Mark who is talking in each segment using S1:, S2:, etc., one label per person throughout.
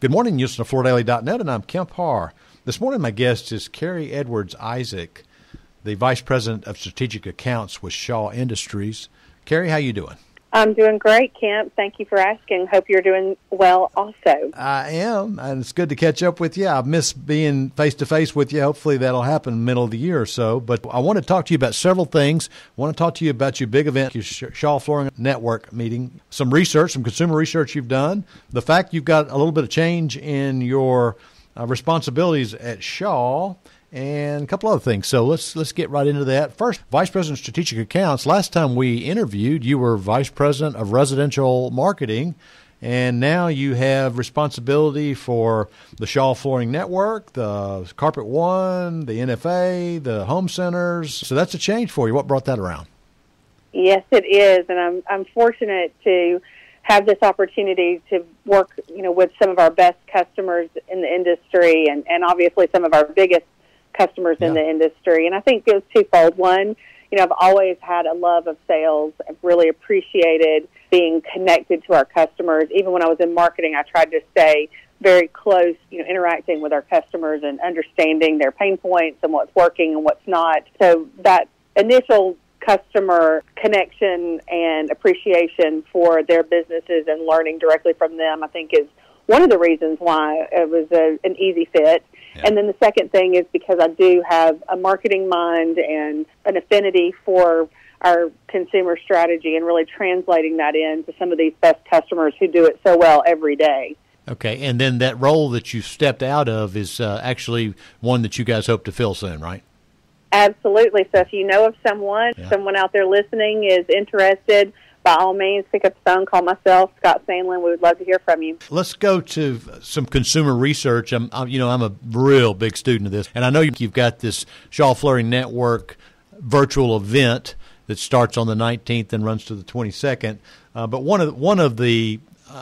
S1: Good morning, you listen to FloorDaily.net, and I'm Kemp Harr. This morning, my guest is Carrie Edwards Isaac, the Vice President of Strategic Accounts with Shaw Industries. Carrie, how you doing?
S2: I'm doing great, Kemp. Thank you for asking. Hope you're doing well also.
S1: I am, and it's good to catch up with you. I've missed being face-to-face with you. Hopefully that'll happen in the middle of the year or so. But I want to talk to you about several things. I want to talk to you about your big event, your Shaw Flooring Network meeting, some research, some consumer research you've done, the fact you've got a little bit of change in your responsibilities at Shaw, and a couple other things. So let's get right into that. First, Vice President of Strategic Accounts. Last time we interviewed, you were Vice President of Residential Marketing, and now you have responsibility for the Shaw Flooring Network, the Carpet One, the NFA, the home centers. So that's a change for you. What brought that around?
S2: Yes, it is, and I'm fortunate to have this opportunity to work, with some of our best customers in the industry, and obviously some of our biggest customers in the industry. And I think it was twofold. One, I've always had a love of sales. I've really appreciated being connected to our customers. Even when I was in marketing, I tried to stay very close, interacting with our customers and understanding their pain points and what's working and what's not. So that initial customer connection and appreciation for their businesses and learning directly from them, I think, is one of the reasons why it was an easy fit. Yeah. And then the second thing is because I do have a marketing mind and an affinity for our consumer strategy and really translating that into some of these best customers who do it so well every day.
S1: Okay, and then that role that you stepped out of is actually one that you guys hope to fill soon, right?
S2: Absolutely. So if you know of someone out there listening is interested, by all means, pick up the phone, call myself, Scott Sandlin. We would love to hear from you.
S1: Let's go to some consumer research. I'm a real big student of this, and I know you've got this Shaw Flooring Network virtual event that starts on the 19th and runs to the 22nd. But one of the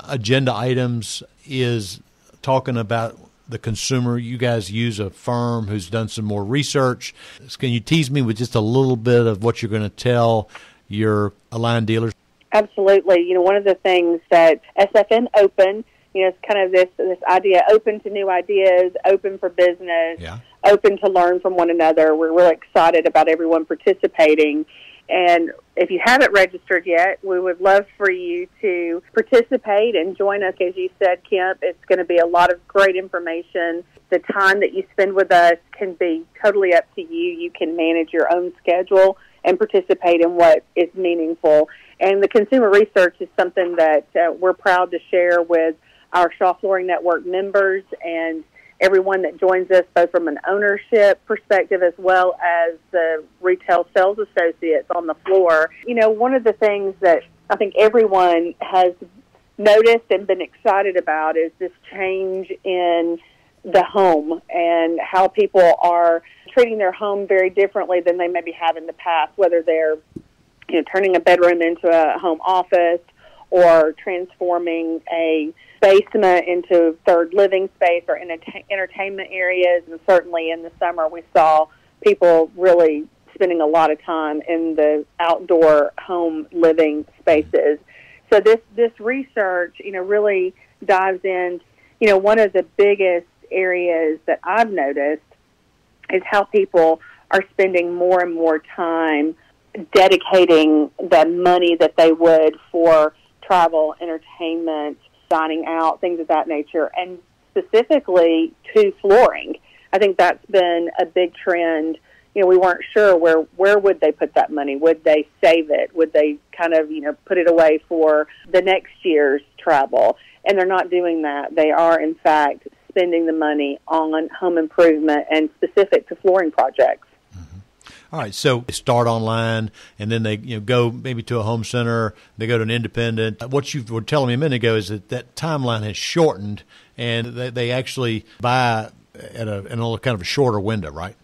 S1: agenda items is talking about the consumer. You guys use a firm who's done some more research. Can you tease me with just a little bit of what you're going to tell your aligned dealers?
S2: Absolutely. One of the things that SFN Open, is kind of this idea, open to new ideas, open for business, open to learn from one another. We're really excited about everyone participating. And if you haven't registered yet, we would love for you to participate and join us. As you said, Kemp, it's going to be a lot of great information. The time that you spend with us can be totally up to you. You can manage your own schedule and participate in what is meaningful. And the consumer research is something that we're proud to share with our Shaw Flooring Network members and everyone that joins us, both from an ownership perspective as well as the retail sales associates on the floor. One of the things that I think everyone has noticed and been excited about is this change in the home and how people are treating their home very differently than they maybe have in the past, whether they're turning a bedroom into a home office or transforming a basement into third living space or entertainment areas. And certainly in the summer, we saw people really spending a lot of time in the outdoor home living spaces. So this research, really dives in. One of the biggest areas that I've noticed is how people are spending more and more time dedicating the money that they would for travel, entertainment, dining out, things of that nature, and specifically to flooring. I think that's been a big trend. We weren't sure where would they put that money. Would they save it? Would they kind of, put it away for the next year's travel? And they're not doing that. They are, in fact, spending the money on home improvement and specific to flooring projects.
S1: All right, so they start online, and then they go maybe to a home center. They go to an independent. What you were telling me a minute ago is that timeline has shortened, and they actually buy in a kind of a shorter window, right?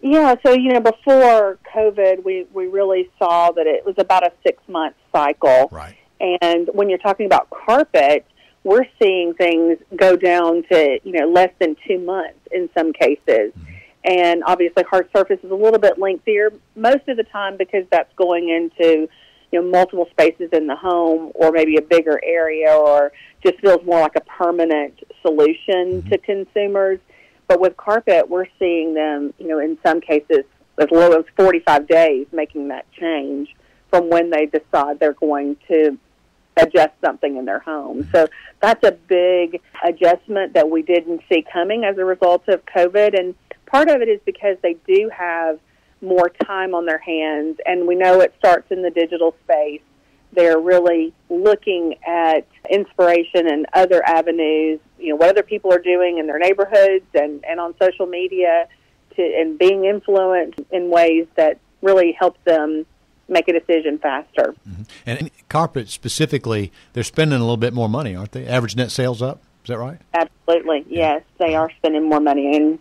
S2: Yeah, so before COVID, we really saw that it was about a 6-month cycle.
S1: Right.
S2: And when you're talking about carpet, we're seeing things go down to less than 2 months in some cases. Mm-hmm. And obviously hard surface is a little bit lengthier most of the time because that's going into multiple spaces in the home, or maybe a bigger area, or just feels more like a permanent solution to consumers. But with carpet, we're seeing them, in some cases, as low as 45 days making that change from when they decide they're going to adjust something in their home. So that's a big adjustment that we didn't see coming as a result of COVID. And part of it is because they do have more time on their hands, and we know it starts in the digital space. They're really looking at inspiration and other avenues, what other people are doing in their neighborhoods and on social media, and being influenced in ways that really help them make a decision faster.
S1: And carpet specifically, they're spending a little bit more money, aren't they? Average net sales up, is that right?
S2: Absolutely, yes. They are spending more money. And,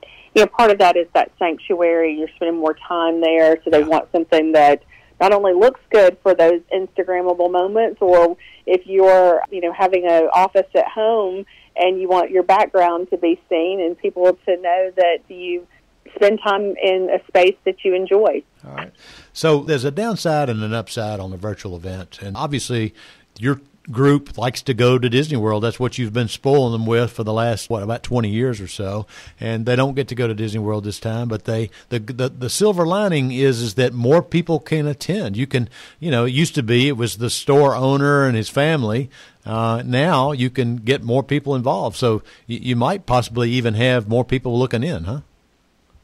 S2: part of that is that sanctuary. You're spending more time there, so they want something that not only looks good for those Instagrammable moments, or if you're, having an office at home and you want your background to be seen and people to know that you spend time in a space that you enjoy.
S1: All right. So there's a downside and an upside on the virtual event. And obviously your group likes to go to Disney World. That's what you've been spoiling them with for the last, about 20 years or so. And they don't get to go to Disney World this time. But the silver lining is that more people can attend. You can, it used to be it was the store owner and his family. Now you can get more people involved. So you might possibly even have more people looking in, huh?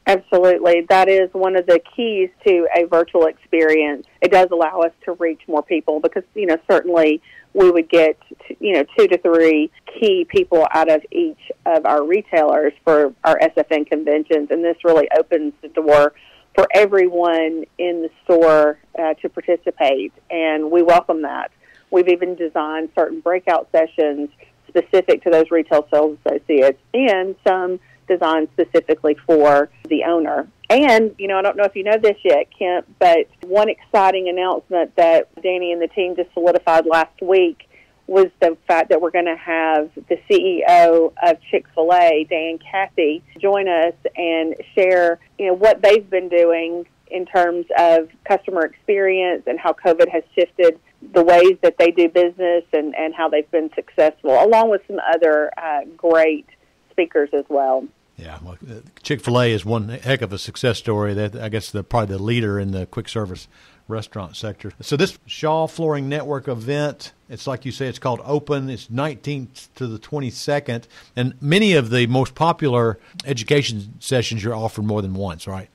S2: Absolutely. That is one of the keys to a virtual experience. It does allow us to reach more people because, certainly we would get, 2 to 3 key people out of each of our retailers for our SFN conventions. And this really opens the door for everyone in the store to participate. And we welcome that. We've even designed certain breakout sessions specific to those retail sales associates and some designed specifically for the owner. And, I don't know if you know this yet, Kemp, but one exciting announcement that Danny and the team just solidified last week was the fact that we're going to have the CEO of Chick-fil-A, Dan Cathy, join us and share, what they've been doing in terms of customer experience and how COVID has shifted the ways that they do business and how they've been successful, along with some other great speakers as well.
S1: Yeah, well, Chick-fil-A is one heck of a success story. That I guess probably the leader in the quick service restaurant sector. So this Shaw Flooring Network event, it's like you say, it's called Open. It's 19th to the 22nd, and many of the most popular education sessions you're offered more than once, right?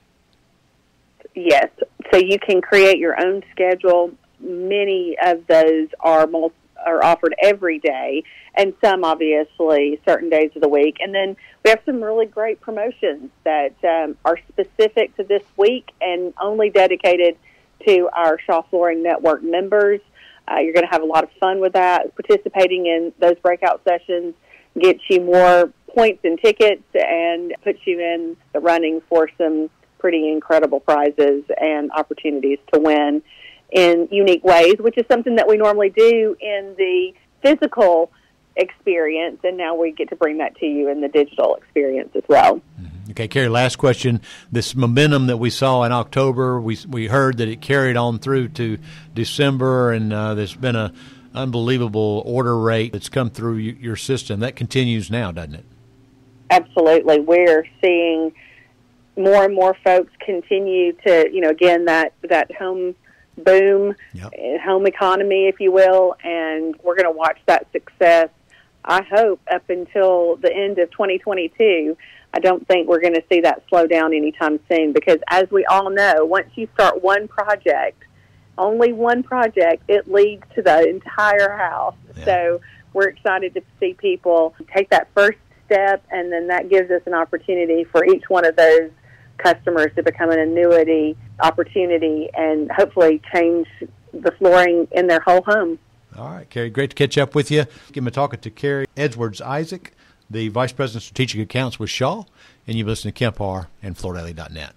S2: Yes. So you can create your own schedule. Many of those are offered every day, and some obviously certain days of the week. And then we have some really great promotions that are specific to this week and only dedicated to our Shaw Flooring Network members. You're going to have a lot of fun with that. Participating in those breakout sessions gets you more points and tickets and puts you in the running for some pretty incredible prizes and opportunities to win in unique ways, which is something that we normally do in the physical experience, and now we get to bring that to you in the digital experience as well.
S1: Okay, Carrie, last question. This momentum that we saw in October, we heard that it carried on through to December, and there's been an unbelievable order rate that's come through your system. That continues now, doesn't it?
S2: Absolutely. We're seeing more and more folks continue to, again, that home boom, home economy, if you will, and we're going to watch that success, I hope, up until the end of 2022. I don't think we're going to see that slow down anytime soon because, as we all know, once you start one project, only one project, it leads to the entire house. Yeah. So we're excited to see people take that first step, and then that gives us an opportunity for each one of those customers to become an annuity opportunity and hopefully change the flooring in their whole home.
S1: All right, Carrie, great to catch up with you. I'm talking to Carrie Edwards Isaac, the Vice President of Strategic Accounts with Shaw, and you've listened to Kemp Harr and FloorDaily.net.